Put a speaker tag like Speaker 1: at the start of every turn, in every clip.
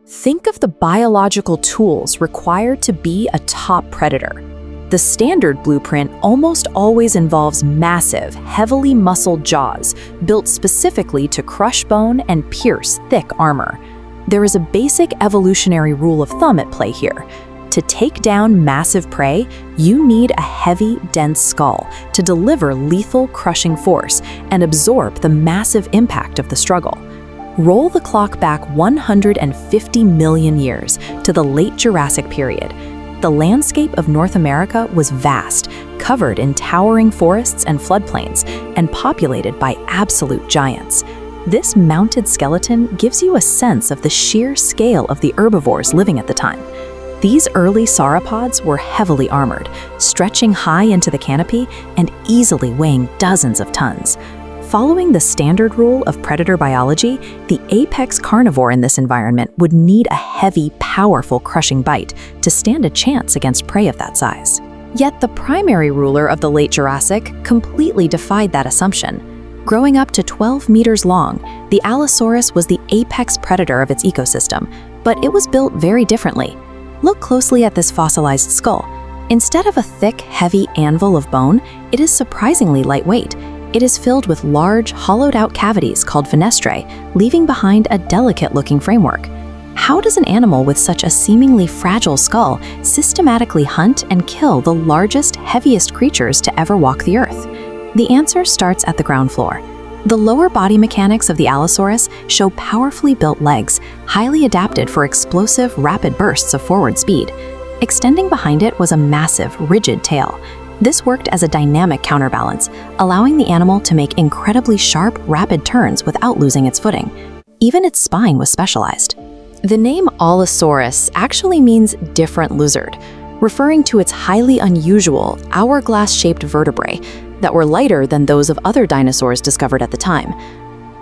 Speaker 1: Think of the biological tools required to be a top predator. The standard blueprint almost always involves massive, heavily muscled jaws built specifically to crush bone and pierce thick armor. There is a basic evolutionary rule of thumb at play here. To take down massive prey, you need a heavy, dense skull to deliver lethal, crushing force and absorb the massive impact of the struggle. Roll the clock back 150 million years to the late Jurassic Period. The landscape of North America was vast, covered in towering forests and floodplains, and populated by absolute giants. This mounted skeleton gives you a sense of the sheer scale of the herbivores living at the time. These early sauropods were heavily armored, stretching high into the canopy and easily weighing dozens of tons. Following the standard rule of predator biology, the apex carnivore in this environment would need a heavy, powerful crushing bite to stand a chance against prey of that size. Yet the primary ruler of the late Jurassic completely defied that assumption. Growing up to 12 meters long, the Allosaurus was the apex predator of its ecosystem, but it was built very differently. Look closely at this fossilized skull. Instead of a thick, heavy anvil of bone, it is surprisingly lightweight. It is filled with large, hollowed-out cavities called fenestrae, leaving behind a delicate-looking framework. How does an animal with such a seemingly fragile skull systematically hunt and kill the largest, heaviest creatures to ever walk the Earth? The answer starts at the ground floor. The lower body mechanics of the Allosaurus show powerfully built legs, highly adapted for explosive, rapid bursts of forward speed. Extending behind it was a massive, rigid tail. This worked as a dynamic counterbalance, allowing the animal to make incredibly sharp, rapid turns without losing its footing. Even its spine was specialized. The name Allosaurus actually means different lizard, referring to its highly unusual, hourglass-shaped vertebrae that were lighter than those of other dinosaurs discovered at the time.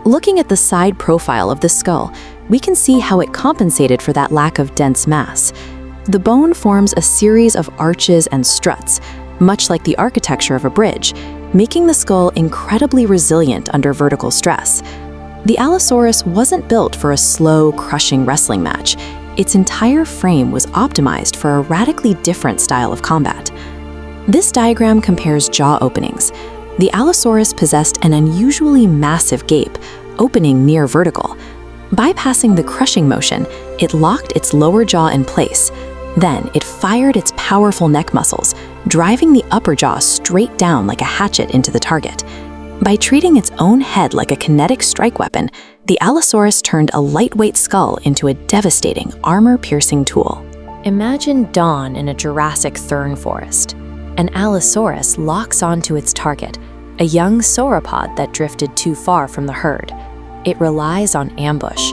Speaker 1: Looking at the side profile of the skull, we can see how it compensated for that lack of dense mass. The bone forms a series of arches and struts, much like the architecture of a bridge, making the skull incredibly resilient under vertical stress. The Allosaurus wasn't built for a slow, crushing wrestling match. Its entire frame was optimized for a radically different style of combat. This diagram compares jaw openings. The Allosaurus possessed an unusually massive gape, opening near vertical. Bypassing the crushing motion, it locked its lower jaw in place. Then it fired its powerful neck muscles, driving the upper jaw straight down like a hatchet into the target. By treating its own head like a kinetic strike weapon, the Allosaurus turned a lightweight skull into a devastating, armor-piercing tool. Imagine dawn in a Jurassic thorn forest. An Allosaurus locks onto its target, a young sauropod that drifted too far from the herd. It relies on ambush.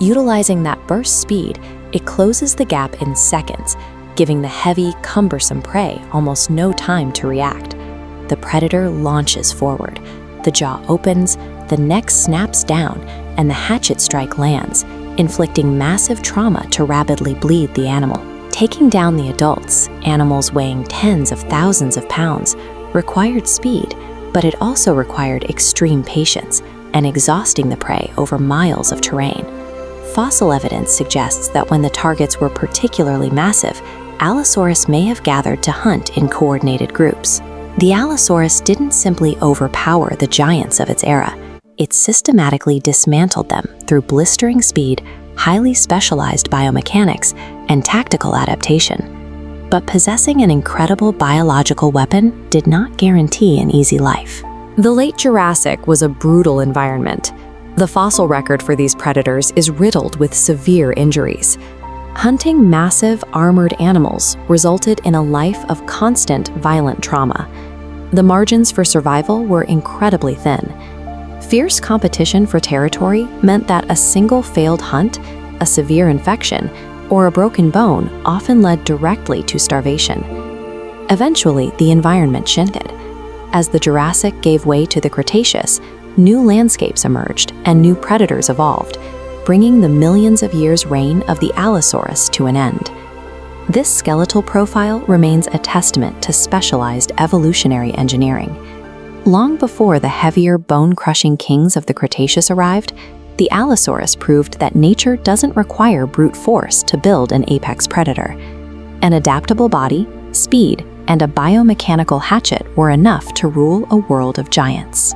Speaker 1: Utilizing that burst speed, it closes the gap in seconds, giving the heavy, cumbersome prey almost no time to react. The predator launches forward. The jaw opens, the neck snaps down, and the hatchet strike lands, inflicting massive trauma to rapidly bleed the animal. Taking down the adults, animals weighing tens of thousands of pounds, required speed, but it also required extreme patience and exhausting the prey over miles of terrain. Fossil evidence suggests that when the targets were particularly massive, Allosaurus may have gathered to hunt in coordinated groups. The Allosaurus didn't simply overpower the giants of its era. It systematically dismantled them through blistering speed, highly specialized biomechanics, and tactical adaptation. But possessing an incredible biological weapon did not guarantee an easy life. The late Jurassic was a brutal environment. The fossil record for these predators is riddled with severe injuries. Hunting massive, armored animals resulted in a life of constant, violent trauma. The margins for survival were incredibly thin. Fierce competition for territory meant that a single failed hunt, a severe infection, or a broken bone often led directly to starvation. Eventually, the environment shifted. As the Jurassic gave way to the Cretaceous, new landscapes emerged and new predators evolved, bringing the millions of years' reign of the Allosaurus to an end. This skeletal profile remains a testament to specialized evolutionary engineering. Long before the heavier, bone-crushing kings of the Cretaceous arrived, The Allosaurus proved that nature doesn't require brute force to build an apex predator. An adaptable body, speed, and a biomechanical hatchet were enough to rule a world of giants.